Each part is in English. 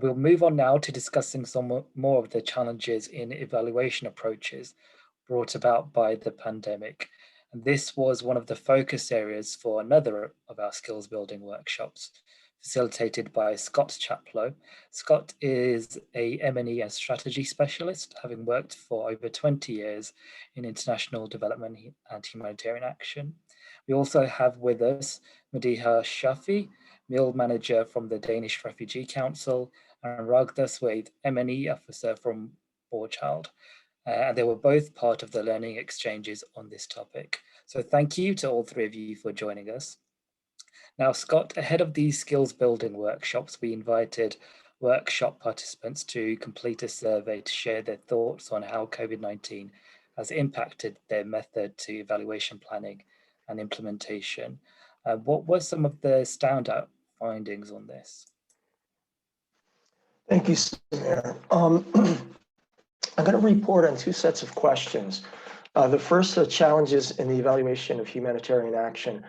We'll move on now to discussing some more of the challenges in evaluation approaches brought about by the pandemic. And this was one of the focus areas for another of our skills building workshops, facilitated by Scott Chaplow. Scott is a M&E and strategy specialist, having worked for over 20 years in international development and humanitarian action. We also have with us Madiha Shafi, Mill Manager from the Danish Refugee Council, and Ragda Swade, M&E Officer from Borchild. And they were both part of the learning exchanges on this topic. So thank you to all three of you for joining us. Now, Scott, ahead of these skills building workshops, we invited workshop participants to complete a survey to share their thoughts on how COVID-19 has impacted their method to evaluation planning and implementation. What were some of the standout findings on this? Thank you, Samir. I'm going to report on two sets of questions. The first, the challenges in the evaluation of humanitarian action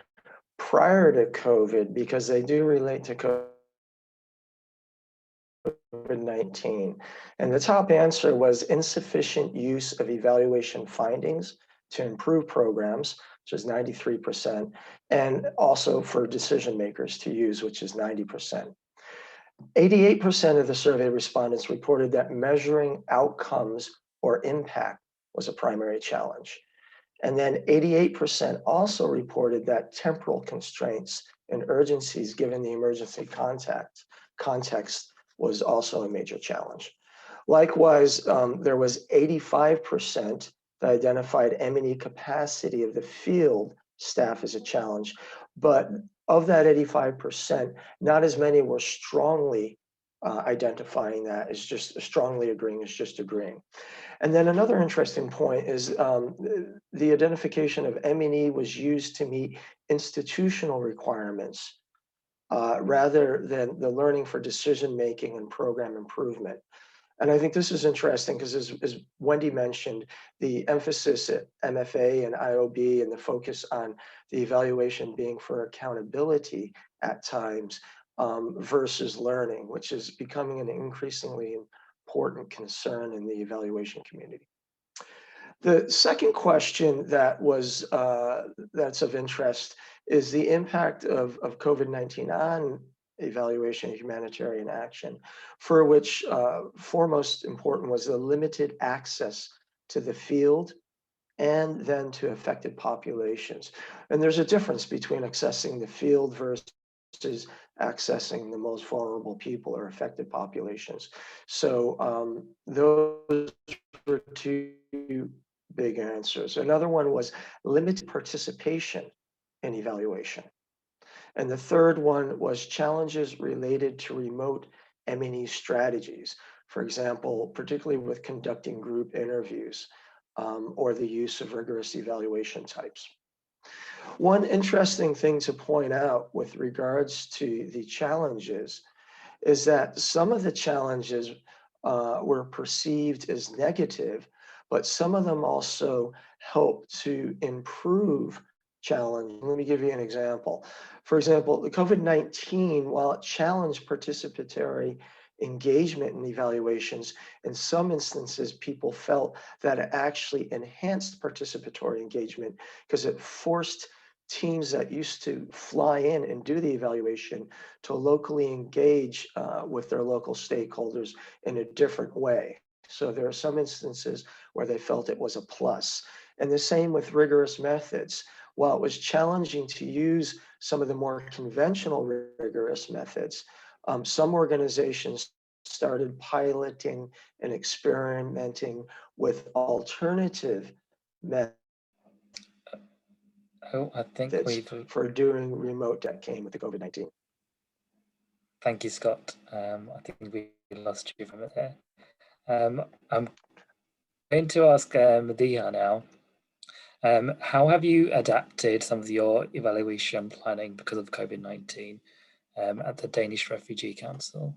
prior to COVID, because they do relate to COVID-19. And the top answer was insufficient use of evaluation findings to improve programs, which is 93%, and also for decision makers to use, which is 90%. 88% of the survey respondents reported that measuring outcomes or impact was a primary challenge. And then 88% also reported that temporal constraints and urgencies given the emergency context was also a major challenge. Likewise, there was 85% that identified M&E capacity of the field staff as a challenge, but of that 85%, not as many were strongly identifying that as just strongly agreeing as just agreeing. And then another interesting point is the identification of M&E was used to meet institutional requirements rather than the learning for decision making and program improvement. And I think this is interesting because as Wendy mentioned, the emphasis at MFA and IOB and the focus on the evaluation being for accountability at times versus learning, which is becoming an increasingly important concern in the evaluation community. The second question that was that's of interest is the impact of COVID-19 on evaluation of humanitarian action, for which foremost important was the limited access to the field and then to affected populations. And there's a difference between accessing the field versus accessing the most vulnerable people or affected populations. So those were two big answers. Another one was limited participation in evaluation. And the third one was challenges related to remote M&E strategies. For example, particularly with conducting group interviews or the use of rigorous evaluation types. One interesting thing to point out with regards to the challenges is that some of the challenges were perceived as negative, but some of them also help to improve challenge. Let me give you an example. For example, the COVID-19, while it challenged participatory engagement in evaluations, in some instances, people felt that it actually enhanced participatory engagement because it forced teams that used to fly in and do the evaluation to locally engage with their local stakeholders in a different way. So there are some instances where they felt it was a plus. And the same with rigorous methods. While it was challenging to use some of the more conventional rigorous methods, some organizations started piloting and experimenting with alternative methods I think for doing remote that came with the COVID-19. Thank you, Scott. I think we lost you from it there. I'm going to ask Madiha now. How have you adapted some of your evaluation planning because of COVID-19 at the Danish Refugee Council?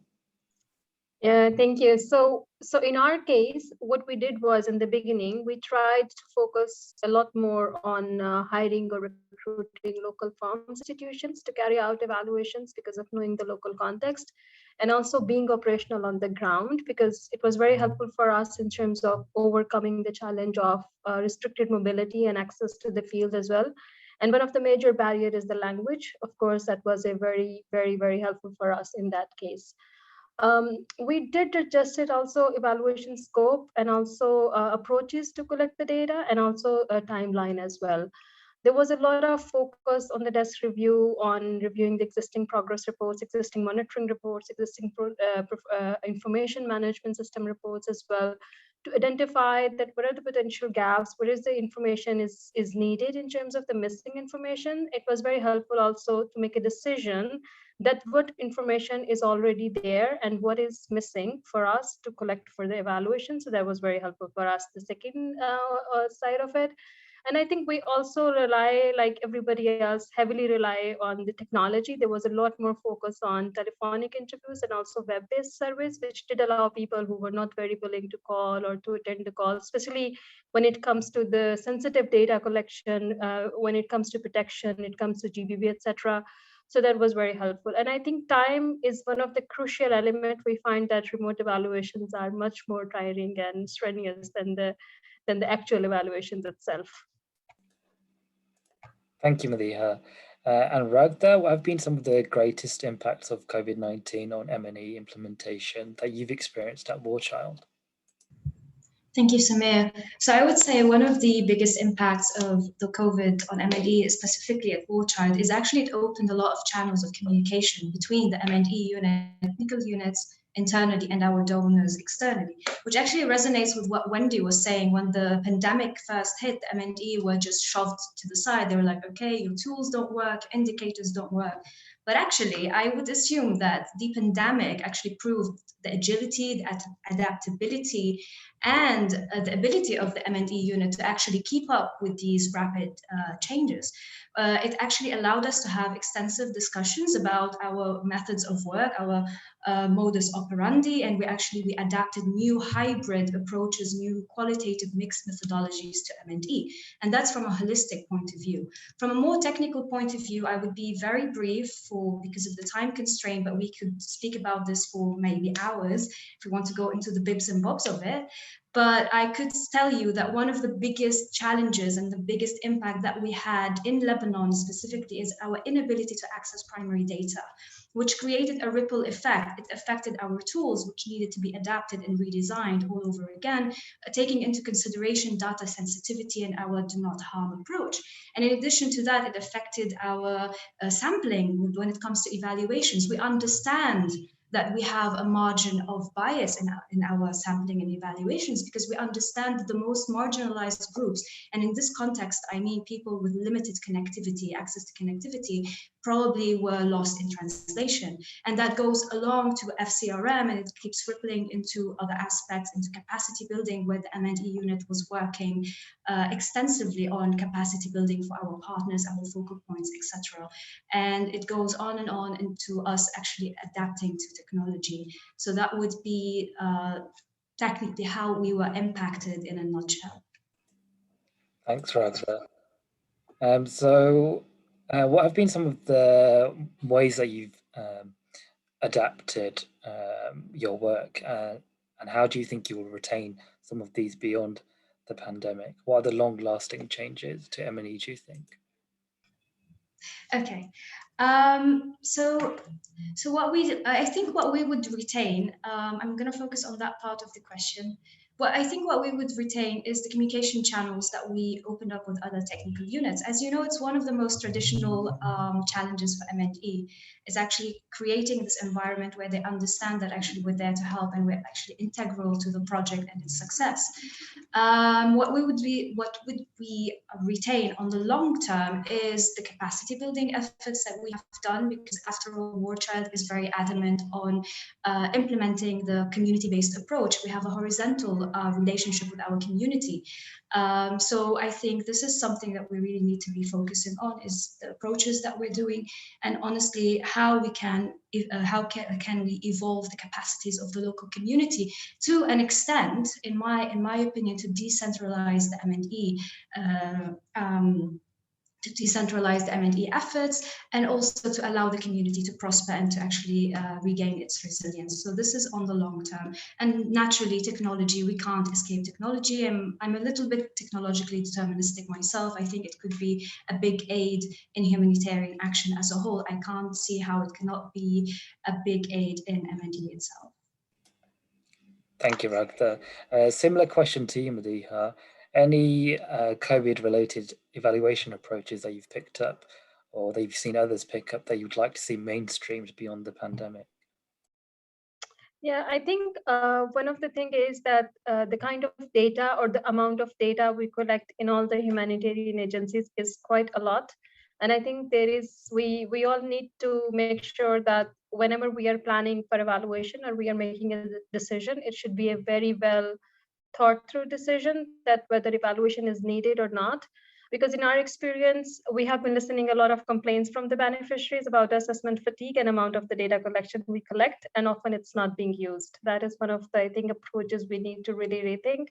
Yeah, thank you. So in our case, what we did was in the beginning, we tried to focus a lot more on hiring or recruiting local farm institutions to carry out evaluations because of knowing the local context. and also being operational on the ground, because it was very helpful for us in terms of overcoming the challenge of restricted mobility and access to the field as well. And one of the major barrier is the language. Of course, that was a very helpful for us in that case. We did adjust it also evaluation scope and also approaches to collect the data, and also a timeline as well. There was a lot of focus on the desk review, on reviewing the existing progress reports, existing monitoring reports, existing information management system reports as well, to identify that what are the potential gaps, what is the information is needed in terms of the missing information. It was very helpful also to make a decision that what information is already there and what is missing for us to collect for the evaluation. So that was very helpful for us, the second side of it. And I think we also rely, like everybody else, heavily rely on the technology. There was a lot more focus on telephonic interviews and also web-based surveys, which did allow people who were not very willing to call or to attend the call, especially when it comes to the sensitive data collection, when it comes to protection, it comes to GBV, etc. So that was very helpful. And I think time is one of the crucial element. We find that remote evaluations are much more tiring and strenuous than the actual evaluations itself. Thank you, Madiha. And Ragda, what have been some of the greatest impacts of COVID-19 on M&E implementation that you've experienced at Warchild? Thank you, Samir. So I would say one of the biggest impacts of the COVID on M&E, specifically at Warchild, is actually it opened a lot of channels of communication between the M&E unit, technical units, internally, and our donors externally, which actually resonates with what Wendy was saying. When the pandemic first hit, the M&E were just shoved to the side. They were like, okay, your tools don't work, indicators don't work. But actually, I would assume that the pandemic actually proved the agility, the adaptability, and the ability of the M&E unit to actually keep up with these rapid changes. It actually allowed us to have extensive discussions about our methods of work, our modus operandi, and we adapted new hybrid approaches, new qualitative mixed methodologies to M&E. And that's from a holistic point of view. From a more technical point of view, I would be very brief because of the time constraint, but we could speak about this for maybe hours if we want to go into the bibs and bobs of it. But I could tell you that one of the biggest challenges and the biggest impact that we had in Lebanon specifically is our inability to access primary data, which created a ripple effect. It affected our tools, which needed to be adapted and redesigned all over again, taking into consideration data sensitivity and our do not harm approach. And in addition to that, it affected our sampling when it comes to evaluations. We understand that we have a margin of bias in our sampling and evaluations because we understand that the most marginalized groups, and in this context, I mean people with limited connectivity, access to connectivity, probably were lost in translation. And that goes along to FCRM, and it keeps rippling into other aspects, into capacity building, where the M&E unit was working extensively on capacity building for our partners, our focal points, etc. And it goes on and on into us actually adapting to technology. So that would be technically how we were impacted in a nutshell. Thanks, Ragda. What have been some of the ways that you've adapted your work, and how do you think you will retain some of these beyond the pandemic? What are the long-lasting changes to M&E, do you think? Okay, so I think what we would retain, I'm going to focus on that part of the question. But I think what we would retain is the communication channels that we opened up with other technical units. As you know, it's one of the most traditional challenges for M&E, is actually creating this environment where they understand that actually we're there to help and we're actually integral to the project and its success. What would we retain on the long term is the capacity building efforts that we have done, because after all, Warchild is very adamant on implementing the community-based approach. We have a horizontal relationship with our community. So I think this is something that we really need to be focusing on, is the approaches that we're doing, and honestly, how can we evolve the capacities of the local community to an extent, in my opinion, to decentralize the M&E to decentralize the M&E efforts, and also to allow the community to prosper and to actually regain its resilience. So this is on the long term. And naturally, technology, we can't escape technology. I'm a little bit technologically deterministic myself. I think it could be a big aid in humanitarian action as a whole. I can't see how it cannot be a big aid in M&E itself. Thank you, Ragda. Similar question to you, Madiha. Any COVID-related evaluation approaches that you've picked up or that you've seen others pick up that you'd like to see mainstreamed beyond the pandemic? Yeah, I think one of the things is that the kind of data or the amount of data we collect in all the humanitarian agencies is quite a lot. And I think we all need to make sure that whenever we are planning for evaluation or we are making a decision, it should be a very well thought through decision that whether evaluation is needed or not. Because in our experience, we have been listening a lot of complaints from the beneficiaries about assessment fatigue and amount of the data collection we collect, and often it's not being used. That is one of the, I think, approaches we need to really rethink.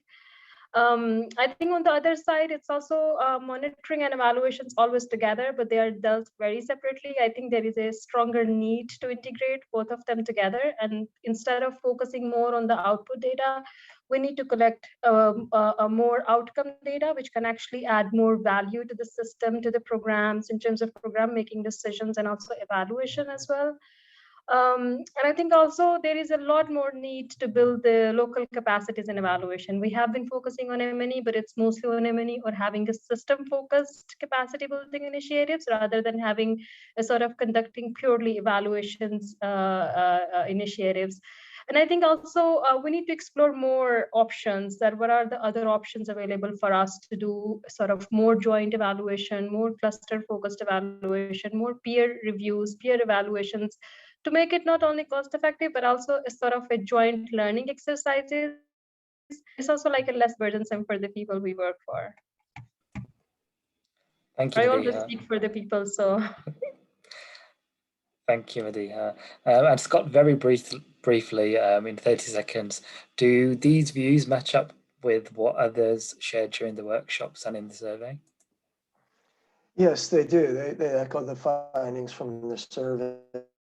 I think on the other side, it's also monitoring and evaluations always together, but they are dealt very separately. I think there is a stronger need to integrate both of them together. And instead of focusing more on the output data, we need to collect a more outcome data, which can actually add more value to the system, to the programs in terms of program making decisions and also evaluation as well. And I think also there is a lot more need to build the local capacities in evaluation. We have been focusing on M&E, but it's mostly on M&E or having a system-focused capacity building initiatives rather than having a sort of conducting purely evaluations initiatives. And I think also we need to explore more options, that what are the other options available for us to do sort of more joint evaluation, more cluster focused evaluation, more peer reviews, peer evaluations, to make it not only cost effective, but also a sort of a joint learning exercises. It's also like a less burdensome for the people we work for. Thank you, I always Madiha. speak for the people, so. Thank you, Madiha. And Scott, very briefly, in 30 seconds, do these views match up with what others shared during the workshops and in the survey? Yes, they do. They echo the findings from the survey.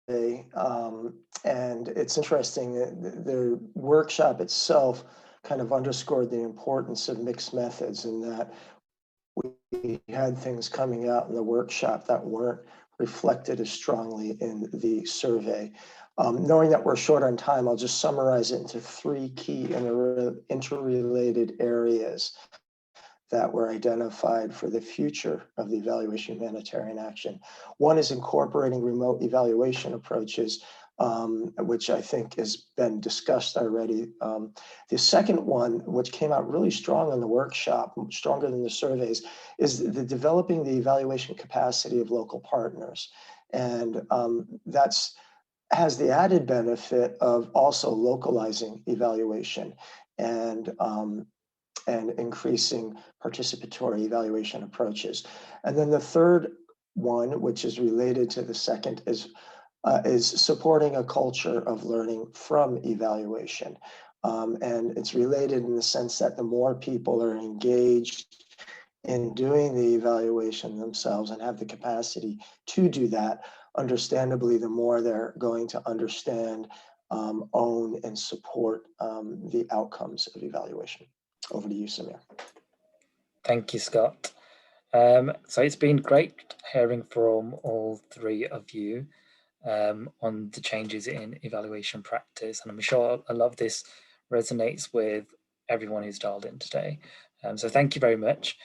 And it's interesting, the workshop itself kind of underscored the importance of mixed methods, in that we had things coming out in the workshop that weren't reflected as strongly in the survey. Knowing that we're short on time, I'll just summarize it into three key interrelated areas that were identified for the future of the evaluation of humanitarian action. One is incorporating remote evaluation approaches, which I think has been discussed already. The second one, which came out really strong in the workshop, stronger than the surveys, is the developing the evaluation capacity of local partners. And that's has the added benefit of also localizing evaluation and increasing participatory evaluation approaches. And then the third one, which is related to the second, is supporting a culture of learning from evaluation. And it's related in the sense that the more people are engaged in doing the evaluation themselves and have the capacity to do that, understandably, the more they're going to understand, own, and support the outcomes of evaluation. Over to you, Samir. Thank you, Scott. So it's been great hearing from all three of you on the changes in evaluation practice. And I'm sure a lot of this resonates with everyone who's dialed in today. So thank you very much.